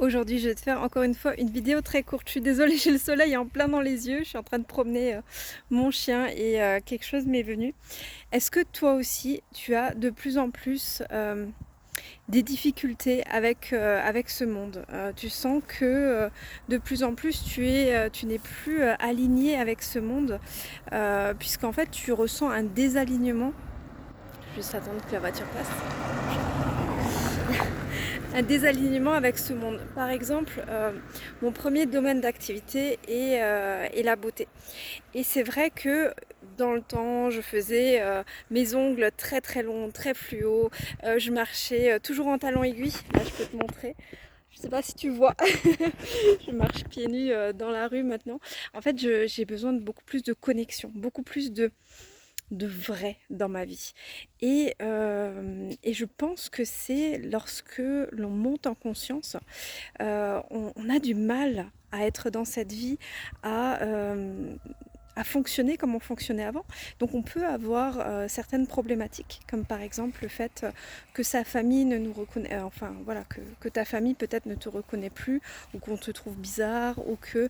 Aujourd'hui, je vais te faire encore une fois une vidéo très courte. Je suis désolée, j'ai le soleil en plein dans les yeux. Je suis en train de promener mon chien et quelque chose m'est venu. Est-ce que toi aussi, tu as de plus en plus des difficultés avec ce monde? Tu sens que de plus en plus, tu n'es plus aligné avec ce monde, puisqu'en fait, tu ressens un désalignement. Juste attendre que la voiture passe. Un désalignement avec ce monde. Par exemple, mon premier domaine d'activité est la beauté. Et c'est vrai que dans le temps, je faisais mes ongles très très longs, très fluo. Je marchais toujours en talons aiguilles. Là, je peux te montrer. Je sais pas si tu vois. Je marche pieds nus dans la rue maintenant. En fait, j'ai besoin de beaucoup plus de connexion, beaucoup plus de vrai dans ma vie. Et je pense que c'est lorsque l'on monte en conscience, on a du mal à être dans cette vie, à fonctionner comme on fonctionnait avant. Donc on peut avoir certaines problématiques, comme par exemple le fait que sa famille ne nous reconnaît, enfin voilà, que ta famille peut-être ne te reconnaît plus, ou qu'on te trouve bizarre, ou que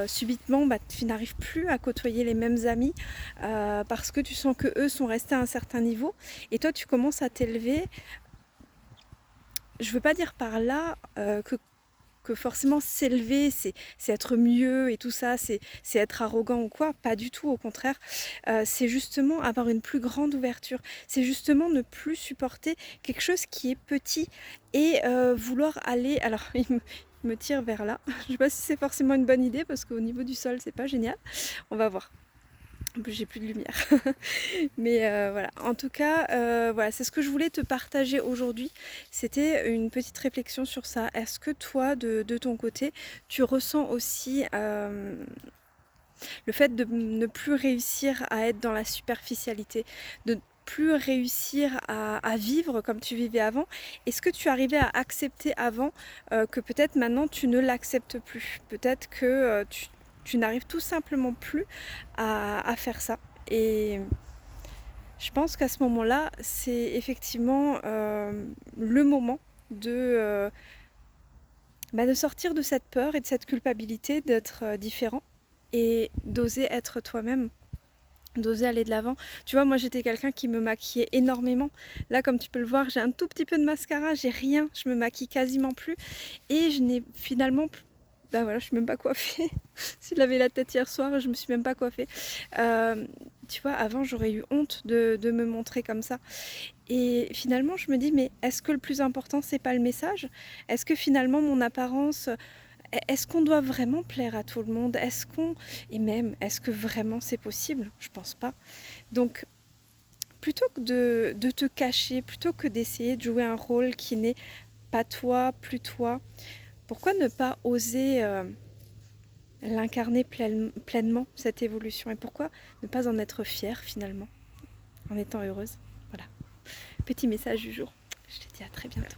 subitement tu n'arrives plus à côtoyer les mêmes amis parce que tu sens que eux sont restés à un certain niveau, et toi tu commences à t'élever. Je veux pas dire par là que forcément s'élever, c'est être mieux et tout ça, c'est être arrogant ou quoi, pas du tout, au contraire. C'est justement avoir une plus grande ouverture, c'est justement ne plus supporter quelque chose qui est petit et vouloir aller, alors il me tire vers là, je sais pas si c'est forcément une bonne idée parce qu'au niveau du sol c'est pas génial, on va voir. En plus j'ai plus de lumière. Mais voilà, en tout cas, voilà, c'est ce que je voulais te partager aujourd'hui. C'était une petite réflexion sur ça. Est-ce que toi, de ton côté, tu ressens aussi le fait de ne plus réussir à être dans la superficialité, de ne plus réussir à vivre comme tu vivais avant? Est-ce que tu arrivais à accepter avant que peut-être maintenant tu ne l'acceptes plus? Peut-être que tu n'arrives tout simplement plus à faire ça. Et je pense qu'à ce moment-là, c'est effectivement le moment de sortir de cette peur et de cette culpabilité d'être différent et d'oser être toi-même, d'oser aller de l'avant. Tu vois, moi j'étais quelqu'un qui me maquillait énormément. Là, comme tu peux le voir, j'ai un tout petit peu de mascara, j'ai rien, je me maquille quasiment plus et je n'ai finalement plus. Ben voilà, je suis même pas coiffée. S'il avait la tête hier soir, je me suis même pas coiffée. Euh, Tu vois, avant j'aurais eu honte de me montrer comme ça. Et finalement, je me dis, mais est-ce que le plus important, c'est pas le message? Est-ce que finalement, mon apparence, est-ce qu'on doit vraiment plaire à tout le monde? Et même, est-ce que vraiment c'est possible? Je pense pas. Donc, plutôt que de te cacher, plutôt que d'essayer de jouer un rôle qui n'est pas toi, plus toi, pourquoi ne pas oser l'incarner pleinement, cette évolution? Et pourquoi ne pas en être fière finalement, en étant heureuse? Voilà, petit message du jour. Je te dis à très bientôt.